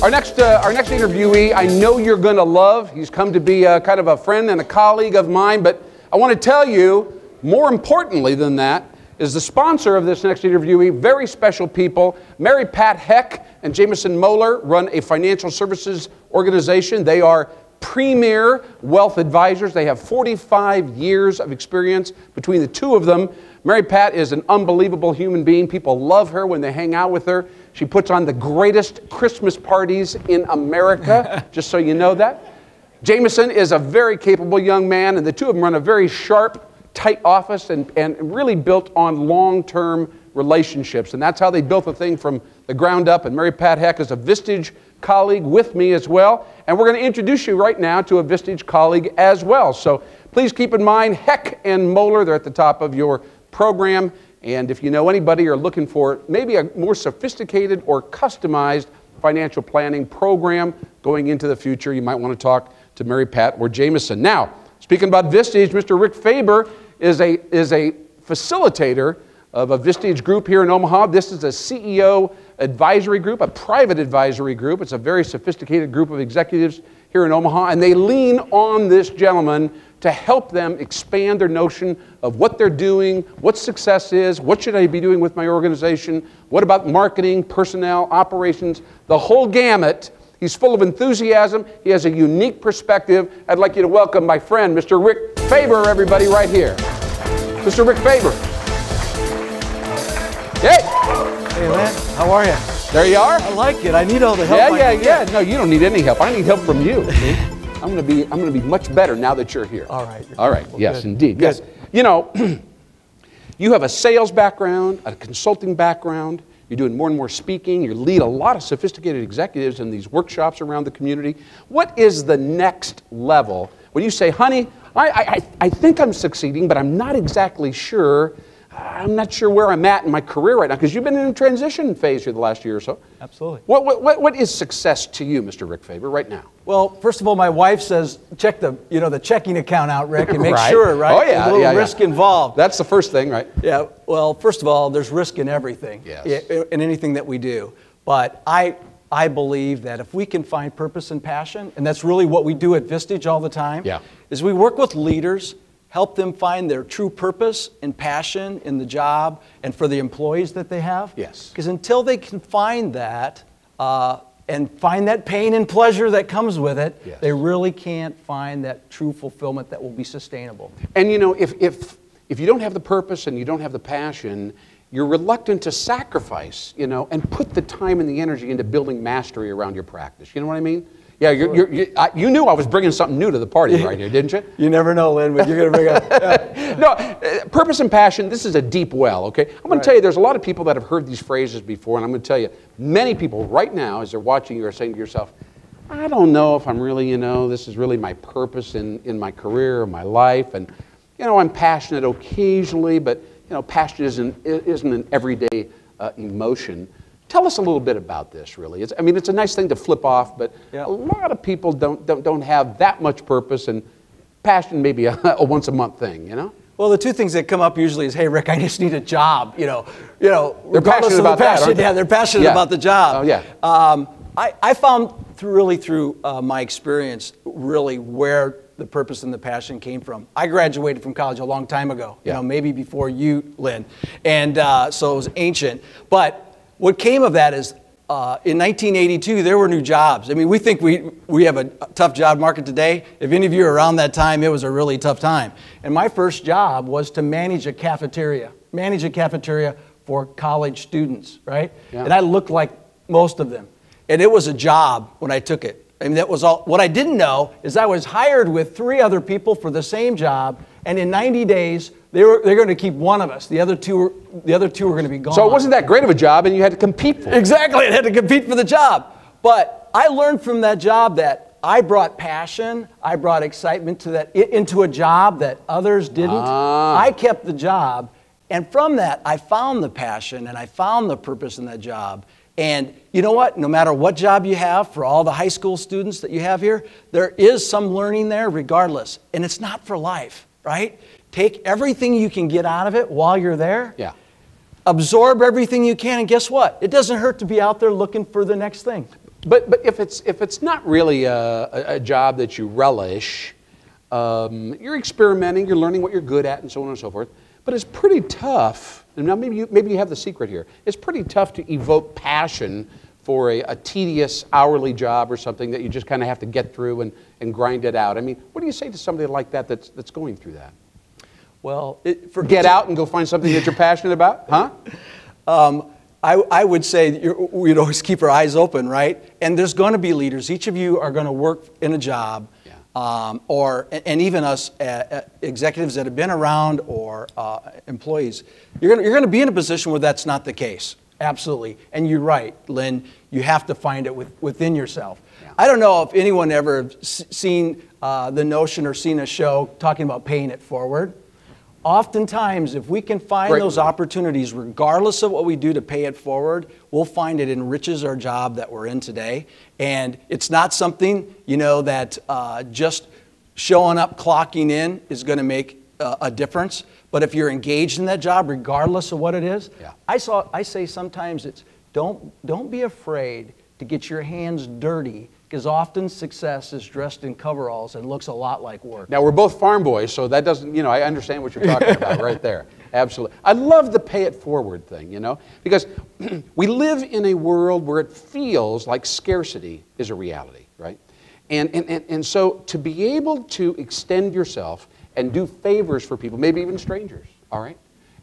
Our next interviewee, I know you're going to love. He's come to be kind of a friend and a colleague of mine, but I want to tell you, more importantly than that, is the sponsor of this next interviewee, very special people. Mary Pat Heck and Jameson Moeller run a financial services organization. They are premier wealth advisors. They have 45 years of experience between the two of them. Mary Pat is an unbelievable human being. People love her when they hang out with her. She puts on the greatest Christmas parties in America, just so you know that. Jameson is a very capable young man, and the two of them run a very sharp, tight office and really built on long-term relationships. And that's how they built the thing from the ground up. And Mary Pat Heck is a Vistage colleague with me as well. And we're going to introduce you right now to a Vistage colleague as well. So please keep in mind, Heck and Moeller, they're at the top of your program. And if you know anybody or are looking for maybe a more sophisticated or customized financial planning program going into the future, you might want to talk to Mary Pat or Jameson. Now, speaking about Vistage, Mr. Rick Faber is a facilitator of a Vistage group here in Omaha. This is a CEO advisory group, a private advisory group. It's a very sophisticated group of executives here in Omaha, and they lean on this gentleman to help them expand their notion of what they're doing, what success is, what should I be doing with my organization, what about marketing, personnel, operations, the whole gamut. He's full of enthusiasm. He has a unique perspective. I'd like you to welcome my friend, Mr. Rick Faber, everybody, right here. Mr. Rick Faber. Hey! Hey, Lynn, how are you? There you are. I like it. I need all the help. Yeah. No, you don't need any help. I need help from you. I'm gonna be much better now that you're here. All right. All right. Well, yes, good. indeed. Good. Yes. You know, you have a sales background, a consulting background. You're doing more and more speaking. You lead a lot of sophisticated executives in these workshops around the community. What is the next level? When you say, honey, I think I'm succeeding, but I'm not exactly sure. I'm not sure where I'm at in my career right now, because you've been in a transition phase here the last year or so. Absolutely. What is success to you, Mr. Rick Faber, right now? Well, first of all, my wife says, check the checking account out, Rick, and make Right. sure, right? Oh, yeah. There's a little risk involved. That's the first thing, right? Yeah. Well, first of all, there's risk in everything. Yes. In anything that we do. But I believe that if we can find purpose and passion, and that's really what we do at Vistage all the time, is we work with leaders, help them find their true purpose and passion in the job and for the employees that they have. Yes. Because until they can find that and find that pain and pleasure that comes with it, yes, they really can't find that true fulfillment that will be sustainable. And you know, if you don't have the purpose and you don't have the passion, you're reluctant to sacrifice, you know, and put the time and the energy into building mastery around your practice. You know what I mean? Yeah, you knew I was bringing something new to the party right here, didn't you? You never know, Lynn, what you're going to bring up. No, purpose and passion, this is a deep well, okay? I'm going to tell you, there's a lot of people that have heard these phrases before, and I'm going to tell you, many people right now, as they're watching you, are saying to yourself, I don't know if I'm really, this is really my purpose in my career or my life, and, I'm passionate occasionally, but, passion isn't an everyday emotion. Tell us a little bit about this, really. It's a nice thing to flip off, but a lot of people don't have that much purpose, and passion may be a once-a-month thing, Well, the two things that come up usually is, hey, Rick, I just need a job, They're passionate about that, aren't they? Yeah, they're passionate about the job. Oh, yeah. I found through my experience, really where the purpose and the passion came from. I graduated from college a long time ago, maybe before you, Lynn, and so it was ancient. But what came of that is in 1982, there were new jobs. We think we have a tough job market today. If any of you are around that time, it was a really tough time. And my first job was to manage a cafeteria for college students, right? Yeah. And I looked like most of them. And it was a job when I took it. That was all. What I didn't know is I was hired with 3 other people for the same job, and in 90 days, they're going to keep one of us. The other two were going to be gone. So it wasn't that great of a job, and you had to compete for it. Exactly, I had to compete for the job. But I learned from that job that I brought passion, I brought excitement into a job that others didn't. I kept the job, and from that, I found the passion, and I found the purpose in that job. And you know what? No matter what job you have, for all the high school students that you have here, there is some learning there regardless. And it's not for life, right? Take everything you can get out of it while you're there. Yeah. Absorb everything you can, and guess what? It doesn't hurt to be out there looking for the next thing. But if it's not really a job that you relish, you're experimenting, you're learning what you're good at, and so on and so forth. But it's pretty tough. And now maybe you have the secret here. It's pretty tough to evoke passion for a tedious hourly job or something that you just kind of have to get through and grind it out. I mean, what do you say to somebody like that that's going through that? Well, get out and go find something that you're passionate about, huh? I would say we'd always keep our eyes open, right? And there's going to be leaders. Each of you are going to work in a job, and even us executives that have been around or employees. You're going to be in a position where that's not the case. Absolutely. And you're right, Lynn. You have to find it within yourself. Yeah. I don't know if anyone ever seen the notion or seen a show talking about paying it forward. Oftentimes, if we can find those opportunities, regardless of what we do to pay it forward, we'll find it enriches our job that we're in today. And it's not something, that just showing up, clocking in is going to make a difference. But if you're engaged in that job, regardless of what it is, I say sometimes it's don't be afraid to get your hands dirty, because often success is dressed in coveralls and looks a lot like work. Now, we're both farm boys, so that doesn't, I understand what you're talking about right there. Absolutely. I love the pay it forward thing, because we live in a world where it feels like scarcity is a reality, right? And so to be able to extend yourself and do favors for people, maybe even strangers, all right?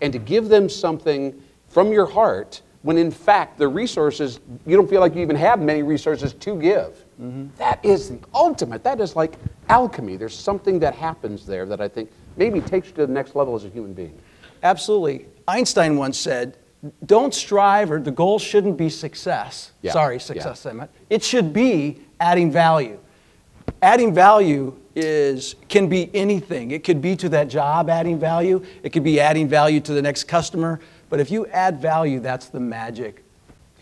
And to give them something from your heart when in fact the resources, you don't feel like you even have many resources to give. Mm-hmm. That is the ultimate. That is like alchemy. There's something that happens there that I think maybe takes you to the next level as a human being. Absolutely. Einstein once said, don't strive, or the goal shouldn't be success. Yeah. Sorry, success I meant. It should be adding value. Adding value can be anything. It could be to that job adding value. It could be adding value to the next customer. But if you add value, that's the magic.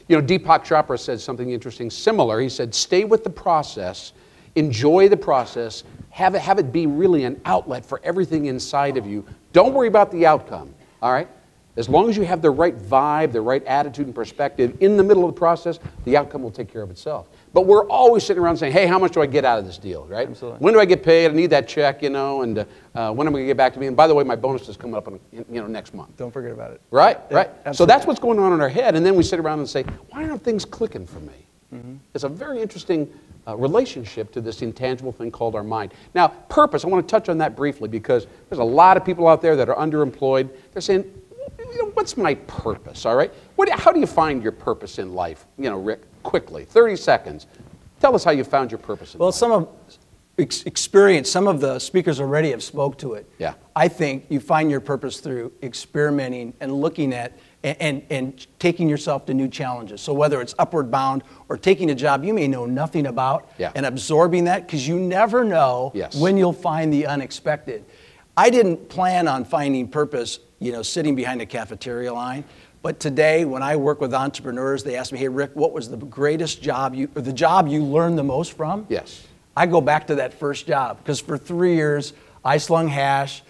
Deepak Chopra said something interesting, similar. He said, stay with the process, enjoy the process, have it be really an outlet for everything inside of you. Don't worry about the outcome, all right? As long as you have the right vibe, the right attitude and perspective in the middle of the process, the outcome will take care of itself. But we're always sitting around saying, hey, how much do I get out of this deal, right? Absolutely. When do I get paid? I need that check, and when am I going to get back to me? And by the way, my bonus is coming up next month. Don't forget about it. Right, right. Absolutely. So that's what's going on in our head, and then we sit around and say, why aren't things clicking for me? Mm-hmm. It's a very interesting relationship to this intangible thing called our mind. Now, purpose, I want to touch on that briefly because there's a lot of people out there that are underemployed. They're saying, what's my purpose, all right? How do you find your purpose in life? Rick, quickly, 30 seconds. Tell us how you found your purpose in life. Well, some of the speakers already have spoke to it. Yeah. I think you find your purpose through experimenting and looking at and taking yourself to new challenges. So whether it's upward bound or taking a job you may know nothing about and absorbing that, because you never know when you'll find the unexpected. I didn't plan on finding purpose, sitting behind a cafeteria line. But today, when I work with entrepreneurs, they ask me, hey, Rick, what was the greatest job the job you learned the most from? Yes. I go back to that first job, because for 3 years, I slung hash,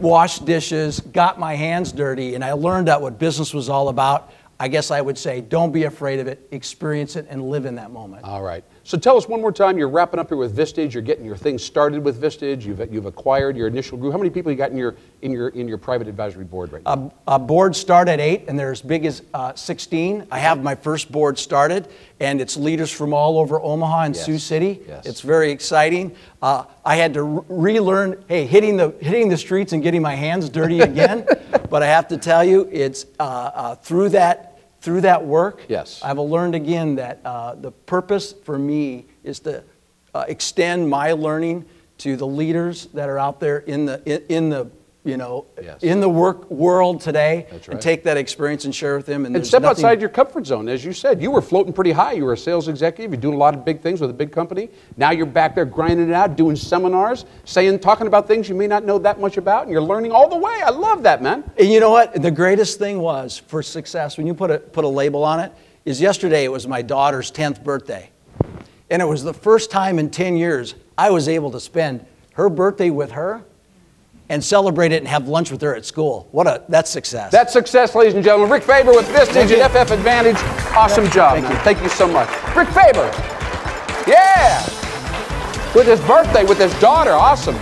washed dishes, got my hands dirty, and I learned out what business was all about. I guess I would say, don't be afraid of it, experience it, and live in that moment. All right. So tell us one more time, you're wrapping up here with Vistage, you're getting your thing started with Vistage, you've acquired your initial group. How many people you got in your private advisory board right now? A board start at 8, and they're as big as 16. I have my first board started, and it's leaders from all over Omaha and Sioux City. Yes. It's very exciting. I had to relearn, hitting the streets and getting my hands dirty again. But I have to tell you, it's through that work, I've learned again that the purpose for me is to extend my learning to the leaders that are out there in the work world today, and take that experience and share with them. And step outside your comfort zone. As you said, you were floating pretty high. You were a sales executive. You're doing a lot of big things with a big company. Now you're back there grinding it out, doing seminars, talking about things you may not know that much about, and you're learning all the way. I love that, man. And you know what? The greatest thing was for success, when you put a label on it, is yesterday it was my daughter's 10th birthday. And it was the first time in 10 years I was able to spend her birthday with her and celebrate it and have lunch with her at school. That's success. That's success, ladies and gentlemen. Rick Faber with Vistage and FF Advantage. Awesome job, man. Thank you so much. Rick Faber. Yeah. With his birthday, with his daughter. Awesome.